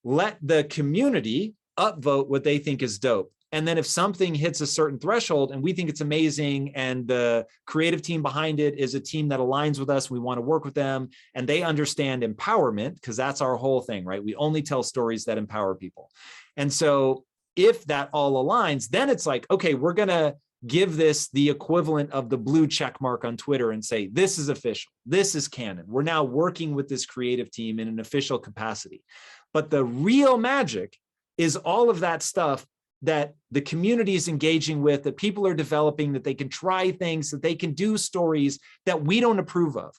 Let the community upvote what they think is dope. And then if something hits a certain threshold and we think it's amazing and the creative team behind it is a team that aligns with us, we want to work with them, and they understand empowerment, because that's our whole thing, right? We only tell stories that empower people. And so if that all aligns, then it's like, okay, we're going to give this the equivalent of the blue check mark on Twitter and say, this is official, this is canon. We're now working with this creative team in an official capacity. But the real magic is all of that stuff that the community is engaging with, that people are developing, that they can try things, that they can do stories that we don't approve of.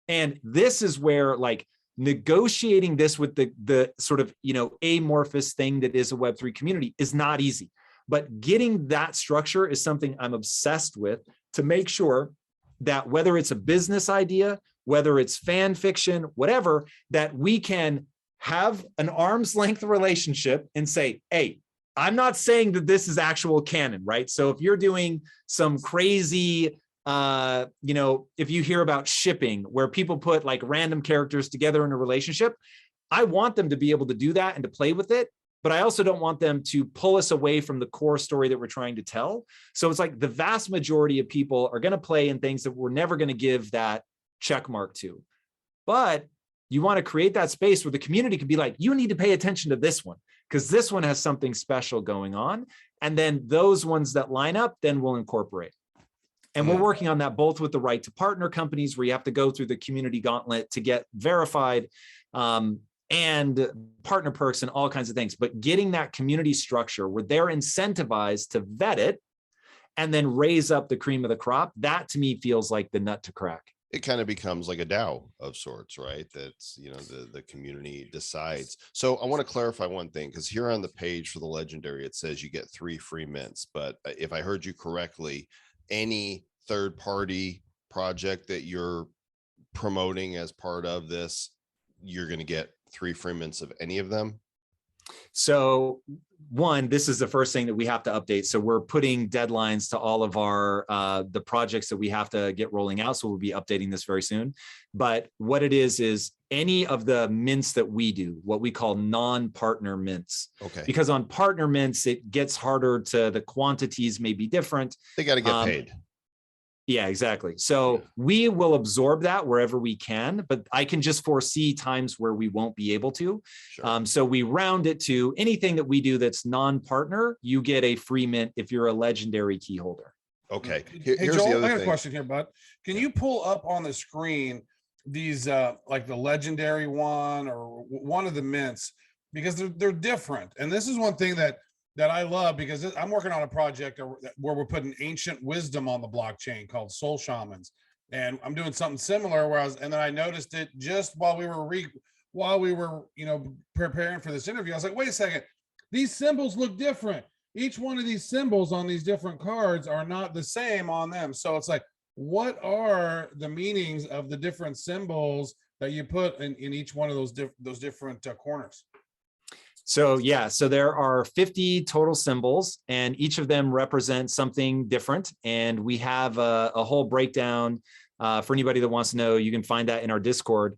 And this is where, like, negotiating this with the sort of, amorphous thing that is a Web3 community is not easy. But getting that structure is something I'm obsessed with, to make sure that whether it's a business idea, whether it's fan fiction, whatever, that we can have an arm's length relationship and say, hey, I'm not saying that this is actual canon, right? So if you're doing some crazy, if you hear about shipping where people put like random characters together in a relationship, I want them to be able to do that and to play with it, but I also don't want them to pull us away from the core story that we're trying to tell. So it's like the vast majority of people are going to play in things that we're never going to give that check mark to. But you want to create that space where the community can be like, you need to pay attention to this one because this one has something special going on. And then those ones that line up, then we'll incorporate. And we're working on that both with the right to partner companies where you have to go through the community gauntlet to get verified, and partner perks and all kinds of things. But getting that community structure where they're incentivized to vet it and then raise up the cream of the crop, that to me feels like the nut to crack. It kind of becomes like a DAO of sorts, right? That's, you know, the community decides. So I want to clarify one thing, because here on the page for the legendary, it says you get 3 free mints. But if I heard you correctly, any third party project that you're promoting as part of this, you're going to get 3 free mints of any of them. So one, this is the first thing that we have to update. So we're putting deadlines to all of our the projects that we have to get rolling out. So we'll be updating this very soon. But what it is any of the mints that we do, what we call non-partner mints. Okay. Because on partner mints, it gets harder to, the quantities may be different. They got to get paid. Yeah, exactly. So we will absorb that wherever we can, but I can just foresee times where we won't be able to. Sure. So we round it to anything that we do that's non-partner, you get a free mint if you're a legendary key holder. Okay. Hey, Here's Joel, the I other got a thing. question here, bud. Can you pull up on the screen these like the legendary one or one of the mints, because they're different. And this is one thing that I love, because I'm working on a project where we're putting ancient wisdom on the blockchain called Soul Shamans. And I'm doing something similar and then I noticed it just while we were, you know, preparing for this interview. I was like, wait a second, these symbols look different. Each one of these symbols on these different cards are not the same on them. So it's like, what are the meanings of the different symbols that you put in each one of those different corners? So yeah, so there are 50 total symbols and each of them represents something different. And we have a whole breakdown for anybody that wants to know. You can find that in our Discord.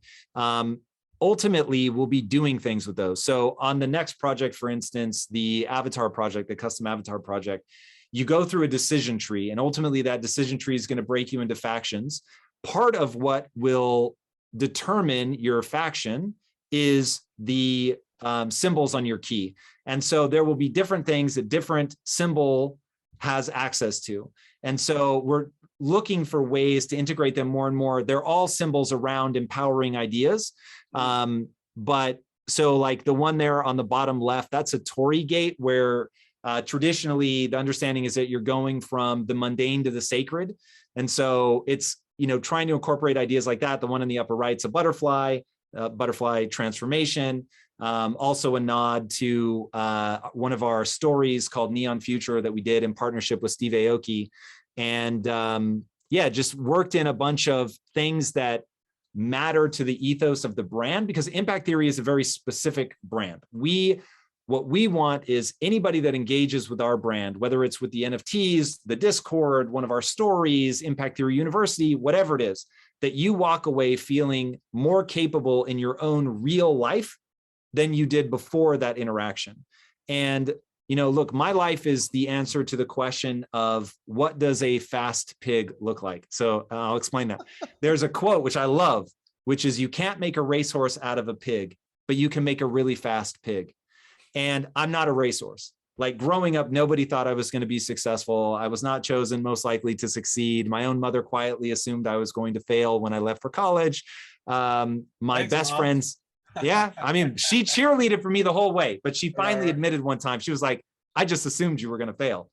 Ultimately, we'll be doing things with those. So on the next project, for instance, the avatar project, the custom avatar project, you go through a decision tree, and ultimately that decision tree is going to break you into factions. Part of what will determine your faction is the symbols on your key. And so there will be different things that different symbol has access to. And so we're looking for ways to integrate them more and more. They're all symbols around empowering ideas. But so like the one there on the bottom left, that's a Torii gate, where traditionally the understanding is that you're going from the mundane to the sacred. And so it's, you know, trying to incorporate ideas like that. The one in the upper right is a butterfly transformation. Also a nod to one of our stories called Neon Future that we did in partnership with Steve Aoki. And yeah, just worked in a bunch of things that matter to the ethos of the brand, because Impact Theory is a very specific brand. What we want is anybody that engages with our brand, whether it's with the NFTs, the Discord, one of our stories, Impact Theory University, whatever it is, that you walk away feeling more capable in your own real life than you did before that interaction. And, you know, look, my life is the answer to the question of what does a fast pig look like? So I'll explain that. There's a quote, which I love, which is, you can't make a racehorse out of a pig, but you can make a really fast pig. And I'm not a racehorse. Like growing up, nobody thought I was going to be successful. I was not chosen most likely to succeed. My own mother quietly assumed I was going to fail when I left for college. My best friends, yeah, I mean, she cheerleaded for me the whole way, but she finally admitted one time, she was like, I just assumed you were going to fail.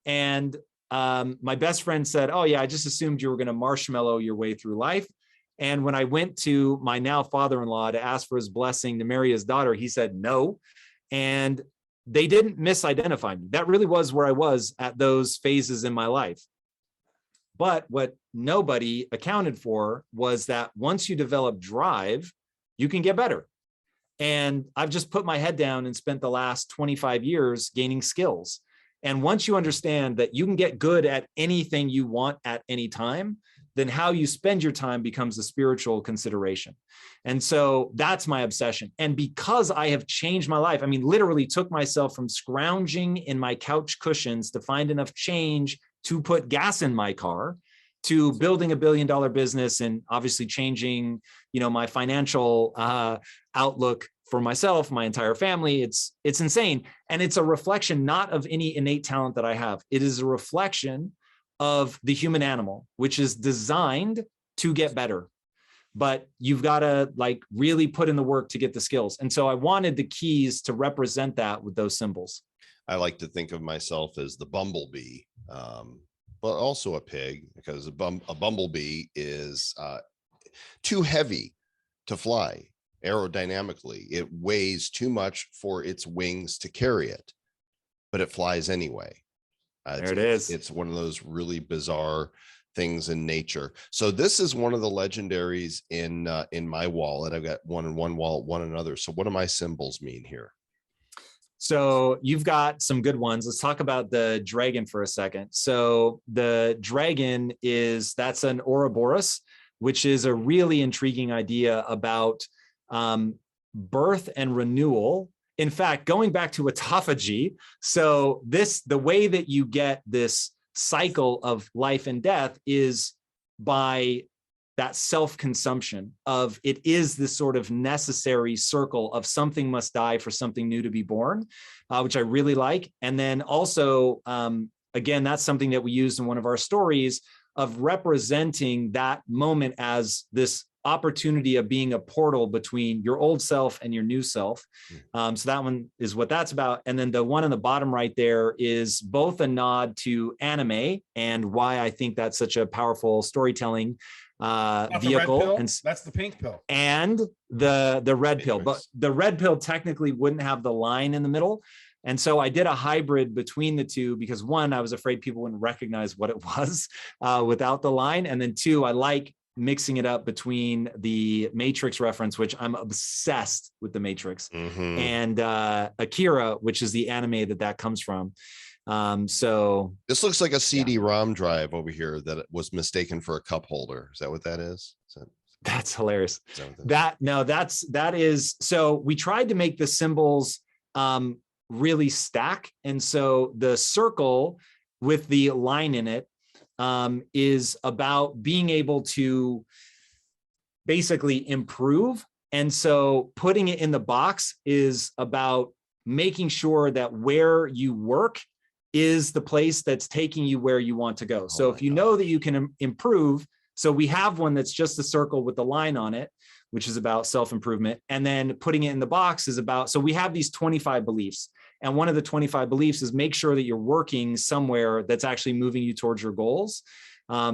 And my best friend said, oh yeah, I just assumed you were going to marshmallow your way through life. And when I went to my now father-in-law to ask for his blessing to marry his daughter, he said no. And they didn't misidentify me. That really was where I was at those phases in my life. But what nobody accounted for was that once you develop drive, you can get better. And I've just put my head down and spent the last 25 years gaining skills. And once you understand that you can get good at anything you want at any time, then how you spend your time becomes a spiritual consideration. And so that's my obsession. And because I have changed my life, I mean, literally took myself from scrounging in my couch cushions to find enough change to put gas in my car, to building $1 billion business and obviously changing, my financial outlook for myself, my entire family. It's insane. And it's a reflection not of any innate talent that I have. It is a reflection of the human animal, which is designed to get better. But you've got to really put in the work to get the skills. And so I wanted the keys to represent that with those symbols. I like to think of myself as the bumblebee, but also a pig, because a bumblebee is too heavy to fly aerodynamically. It weighs too much for its wings to carry it, but it flies anyway. There it is. It's one of those really bizarre things in nature. So this is one of the legendaries in my wallet. I've got one in one wallet, one in another. So what do my symbols mean here? So you've got some good ones. Let's talk about the dragon for a second. So the dragon that's an Ouroboros, which is a really intriguing idea about birth and renewal. In fact, going back to autophagy, so the way that you get this cycle of life and death is by that self-consumption of it is this sort of necessary circle of something must die for something new to be born, which I really like. And then also, again, that's something that we used in one of our stories of representing that moment as this opportunity of being a portal between your old self and your new self. So that one is what that's about. And then the one on the bottom right there is both a nod to anime and why I think that's such a powerful storytelling vehicle. And that's the pink pill. And the red pill. But the red pill technically wouldn't have the line in the middle. And so I did a hybrid between the two because one, I was afraid people wouldn't recognize what it was without the line. And then two, I like mixing it up between the Matrix reference, which I'm obsessed with the Matrix, and Akira, which is the anime that comes from. So this looks like a CD-ROM drive over here that was mistaken for a cup holder. Is that what that is? That's hilarious. That is. So we tried to make the symbols really stack. And so the circle with the line in it is about being able to basically improve. And so putting it in the box is about making sure that where you work is the place that's taking you where you want to go. So if you know that you can improve, so we have one that's just a circle with the line on it, which is about self-improvement. And then putting it in the box is about, so we have these 25 beliefs. And one of the 25 beliefs is make sure that you're working somewhere that's actually moving you towards your goals.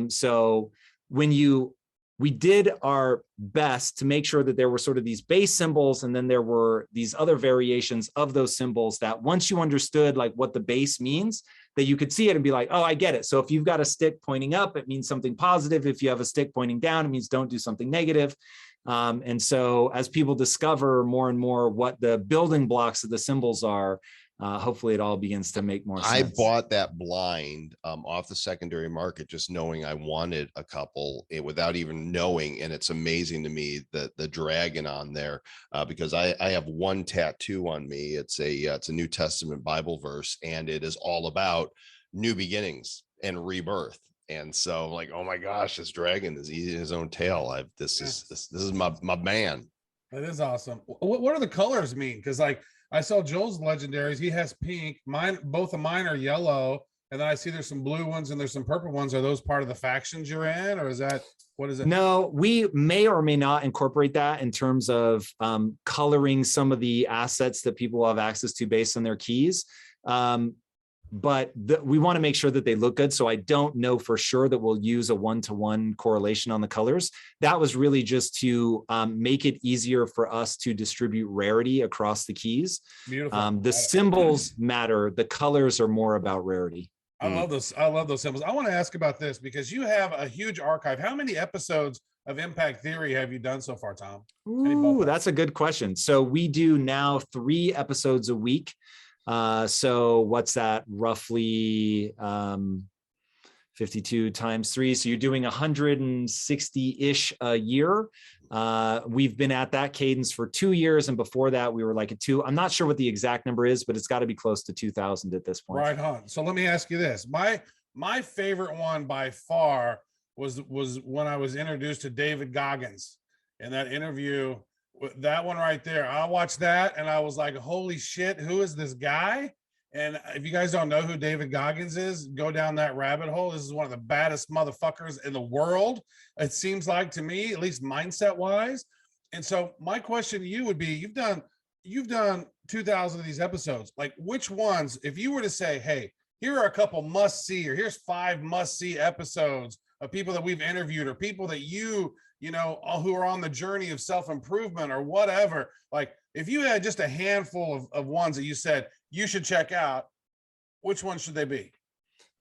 So we did our best to make sure that there were sort of these base symbols, and then there were these other variations of those symbols that once you understood like what the base means, that you could see it and be like, oh, I get it. So if you've got a stick pointing up, it means something positive. If you have a stick pointing down, it means don't do something negative. And so as people discover more and more what the building blocks of the symbols are, hopefully it all begins to make more sense. I bought that blind off the secondary market, just knowing I wanted a couple without even knowing. And it's amazing to me that the dragon on there, because I have one tattoo on me. It's a New Testament Bible verse, and it is all about new beginnings and rebirth. And so like, oh my gosh, this dragon is eating his own tail. This is my man. That is awesome. What do the colors mean? Because like I saw Joel's legendaries. He has pink. Both of mine are yellow. And then I see there's some blue ones and there's some purple ones. Are those part of the factions you're in, or what is it? No, we may or may not incorporate that in terms of coloring some of the assets that people have access to based on their keys. But we want to make sure that they look good. So I don't know for sure that we'll use a one-to-one correlation on the colors. That was really just to make it easier for us to distribute rarity across the keys. Beautiful. The symbols matter. The colors are more about rarity. I love those. I love those symbols. I want to ask about this because you have a huge archive. How many episodes of Impact Theory have you done so far, Tom? Ooh, that's a good question. So we do now 3 episodes a week. So what's that? Roughly 15 52 times 3. So you're doing 160-ish a year. We've been at that cadence for 2 years. And before that, we were like at 2. I'm not sure what the exact number is, but it's got to be close to 2,000 at this point. Right on. So let me ask you this. My favorite one by far was when I was introduced to David Goggins in that interview. That one right there. I watched that and I was like, holy shit, who is this guy? And if you guys don't know who David Goggins is, go down that rabbit hole. This is one of the baddest motherfuckers in the world. It seems like to me, at least mindset wise. And so my question to you would be, you've done 2,000 of these episodes. Like which ones, if you were to say, hey, here are a couple must see, or here's 5 must see episodes of people that we've interviewed, or people that you know, who are on the journey of self-improvement or whatever. Like if you had just a handful of ones that you said you should check out, which ones should they be?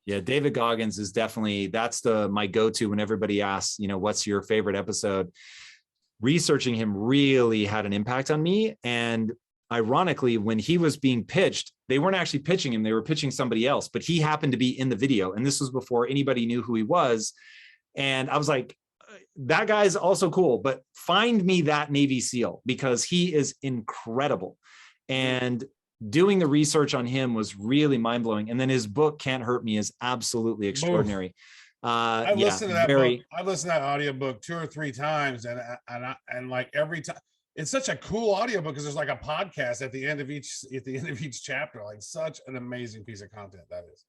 Yeah, David Goggins is definitely, that's my go-to when everybody asks, you know, what's your favorite episode? Researching him really had an impact on me. And ironically, when he was being pitched, they weren't actually pitching him, they were pitching somebody else, but he happened to be in the video. And this was before anybody knew who he was. And I was like, that guy's also cool, but find me that Navy SEAL because he is incredible. And doing the research on him was really mind-blowing. And then his book, Can't Hurt Me, is absolutely extraordinary. I've listened to that book. I've listened to that audiobook 2 or 3 times, and like every time, it's such a cool audiobook because there's like a podcast at the end of each chapter. Like such an amazing piece of content that is.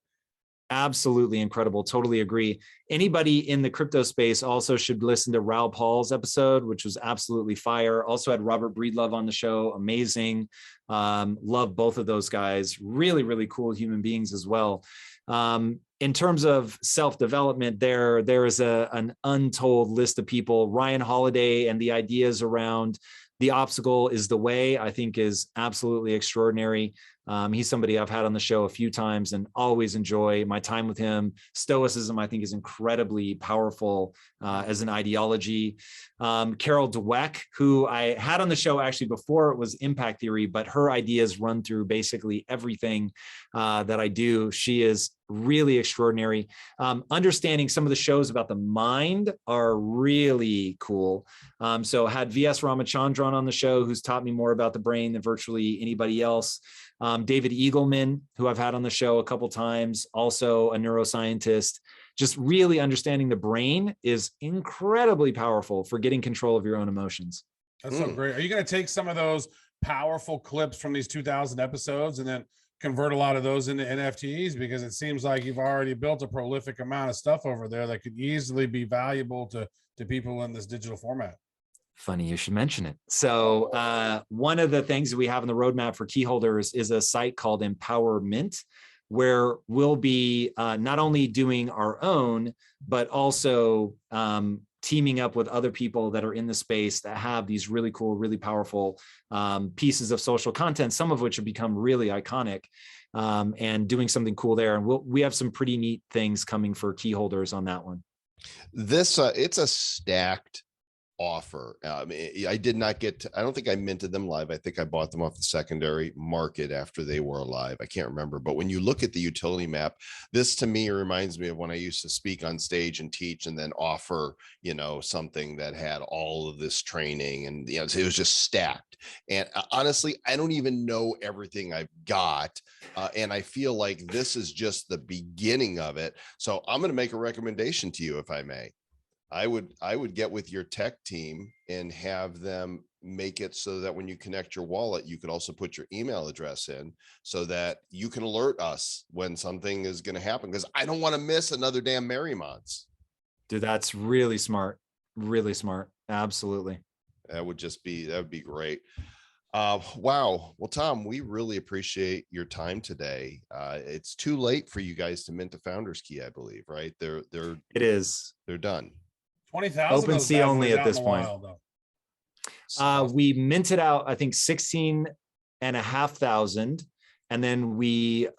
Absolutely incredible. Totally agree. Anybody in the crypto space also should listen to Raoul Paul's episode, which was absolutely fire. Also had Robert Breedlove on the show. Amazing. Love both of those guys. Really, really cool human beings as well. In terms of self-development, there is an untold list of people. Ryan Holiday and the ideas around the obstacle is the way, I think is absolutely extraordinary. He's somebody I've had on the show a few times and always enjoy my time with him. Stoicism, I think, is incredibly powerful as an ideology. Carol Dweck, who I had on the show actually before it was Impact Theory, but her ideas run through basically everything that I do. She is really extraordinary. Understanding some of the shows about the mind are really cool. So had VS Ramachandran on the show, who's taught me more about the brain than virtually anybody else. David Eagleman, who I've had on the show a couple times, also a neuroscientist. Just really understanding the brain is incredibly powerful for getting control of your own emotions. That's so great. Are you going to take some of those powerful clips from these 2,000 episodes and then convert a lot of those into NFTs? Because it seems like you've already built a prolific amount of stuff over there that could easily be valuable to people in this digital format. Funny you should mention it. So one of the things that we have in the roadmap for key holders is a site called Empowerment, where we'll be not only doing our own, but also teaming up with other people that are in the space that have these really cool, really powerful pieces of social content, some of which have become really iconic, and doing something cool there. And we have some pretty neat things coming for key holders on that one. This it's a stacked offer. I did not get to, I don't think I minted them live. I think I bought them off the secondary market after they were live. I can't remember. But when you look at the utility map, this to me reminds me of when I used to speak on stage and teach and then offer, you know, something that had all of this training, and you know, it was just stacked. And honestly, I don't even know everything I've got. And I feel like this is just the beginning of it. So I'm going to make a recommendation to you, if I may. I would get with your tech team and have them make it so that when you connect your wallet, you could also put your email address in so that you can alert us when something is going to happen. Because I don't want to miss another damn Marymount's. Dude, that's really smart. Really smart. Absolutely. That would be great. Wow. Well, Tom, we really appreciate your time today. It's too late for you guys to mint a founder's key, I believe, right? It is. They're done. 20,000 Open sea only at this point. Wild, we minted out, I think, 16,500, and then we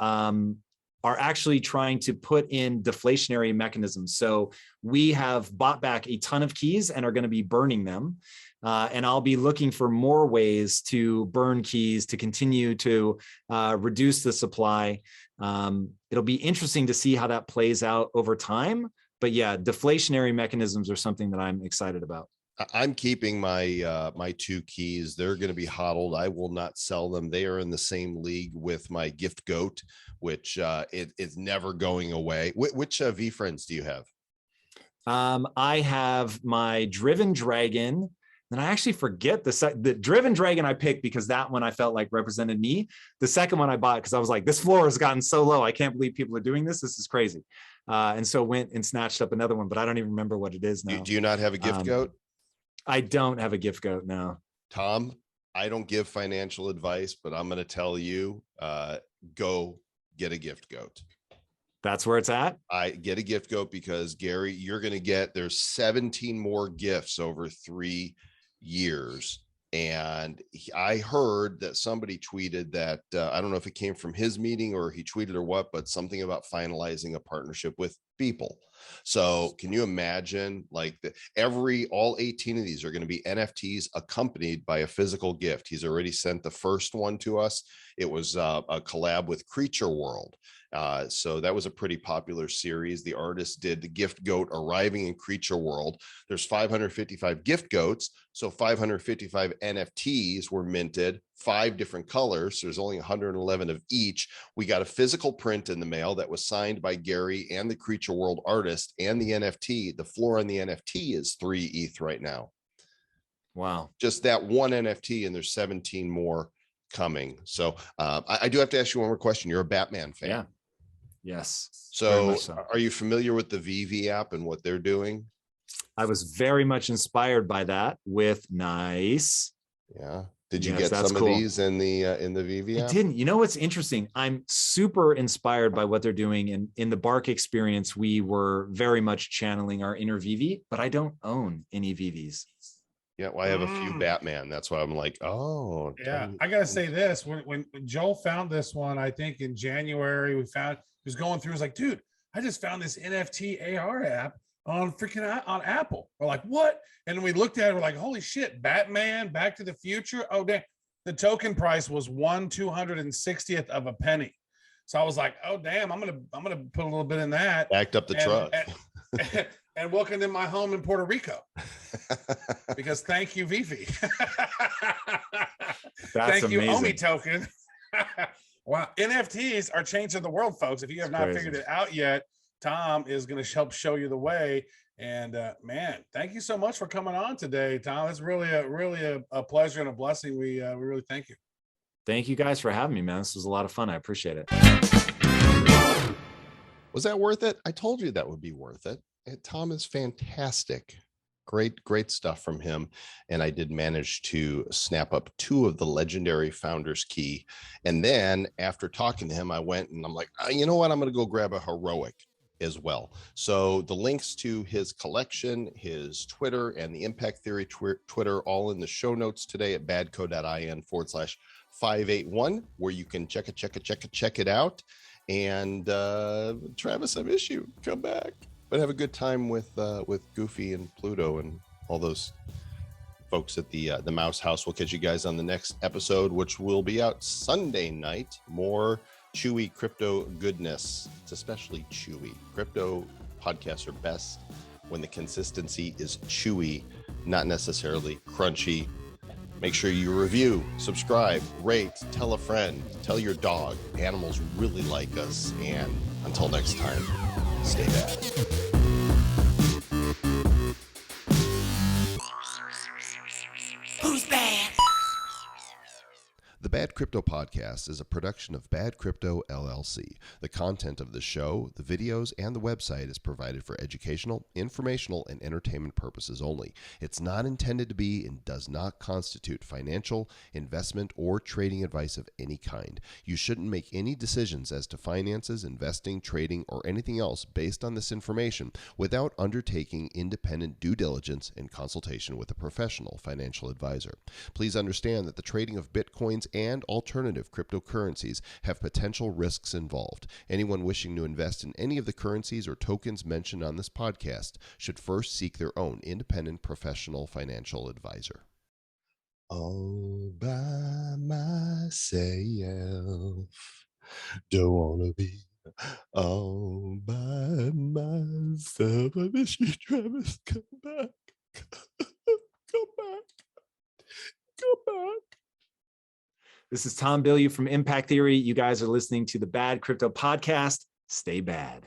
are actually trying to put in deflationary mechanisms. So we have bought back a ton of keys and are going to be burning them. And I'll be looking for more ways to burn keys to continue to reduce the supply. It'll be interesting to see how that plays out over time. But yeah, deflationary mechanisms are something that I'm excited about. I'm keeping my my 2 keys. They're going to be hodled. I will not sell them. They are in the same league with my gift goat, which it's never going away. Which V friends do you have? I have my Driven Dragon. And I actually forget the Driven Dragon I picked because that one I felt like represented me. The second one I bought because I was like, this floor has gotten so low. I can't believe people are doing this. This is crazy. And so went and snatched up another one, but I don't even remember what it is now. Do you not have a gift goat? I don't have a gift goat, no. Tom, I don't give financial advice, but I'm going to tell you, go get a gift goat. That's where it's at. I get a gift goat because Gary, you're going to there's 17 more gifts over 3 years. And I heard that somebody tweeted that, I don't know if it came from his meeting or he tweeted or what, but something about finalizing a partnership with people. So can you imagine like all 18 of these are going to be NFTs accompanied by a physical gift. He's already sent the first one to us. It was a collab with Creature World. So that was a pretty popular series. The artist did the gift goat arriving in Creature World. There's 555 gift goats. So 555 NFTs were minted, 5 different colors. So there's only 111 of each. We got a physical print in the mail that was signed by Gary and the Creature World artist and the NFT. The floor on the NFT is 3 ETH right now. Wow. Just that one NFT, and there's 17 more coming. So I do have to ask you one more question. You're a Batman fan. Yeah. Yes. So are you familiar with the VeVe app and what they're doing? I was very much inspired by that with Nice. Yeah. Did you Yes, get some cool. of these in the VeVe app? I didn't. You know what's interesting? I'm super inspired by what they're doing. And in the Bark experience, we were very much channeling our inner VeVe, but I don't own any VeVes. Yeah, well, I have a few Batman. That's why I'm like, oh. Yeah, I gotta say this. When Joel found this one, I think in January, he was going through, he was like, dude, I just found this NFT AR app on Apple. We're like, what? And then we looked at it, we're like, holy shit, Batman, Back to the Future. Oh, damn. The token price was 1/260th of a penny. So I was like, oh damn, I'm gonna put a little bit in that. Backed up the truck. And welcome in my home in Puerto Rico. Because thank you, VeVe. Thank you, amazing. Omi token. Wow. NFTs are changing the world, folks. If you have not figured it out yet, Tom is going to help show you the way. And man, thank you so much for coming on today, Tom. It's really a pleasure and a blessing. We really thank you. Thank you guys for having me, man. This was a lot of fun. I appreciate it. Was that worth it? I told you that would be worth it. Tom is fantastic. Great stuff from him. And I did manage to snap up 2 of the legendary founders key. And then after talking to him, I went and I'm like, you know what? I'm going to go grab a heroic as well. So the links to his collection, his Twitter, and the Impact Theory Twitter, all in the show notes today at badco.in/581, where you can check it out. And Travis, I miss you. Come back. But have a good time with Goofy and Pluto and all those folks at the Mouse House. We'll catch you guys on the next episode, which will be out Sunday night. More chewy crypto goodness. It's especially chewy. Crypto podcasts are best when the consistency is chewy, not necessarily crunchy. Make sure you review, subscribe, rate, tell a friend, tell your dog. Animals really like us. And until next time, stay bad. Who's bad? The Bad Crypto Podcast is a production of Bad Crypto LLC. The content of the show, the videos, and the website is provided for educational, informational, and entertainment purposes only. It's not intended to be and does not constitute financial, investment, or trading advice of any kind. You shouldn't make any decisions as to finances, investing, trading, or anything else based on this information without undertaking independent due diligence and consultation with a professional financial advisor. Please understand that the trading of Bitcoins and and alternative cryptocurrencies have potential risks involved. Anyone wishing to invest in any of the currencies or tokens mentioned on this podcast should first seek their own independent professional financial advisor. All by myself, don't wanna be all by myself. I miss you, Travis. Come back. Come back. Come back. This is Tom Bilyeu from Impact Theory. You guys are listening to the Bad Crypto Podcast. Stay bad.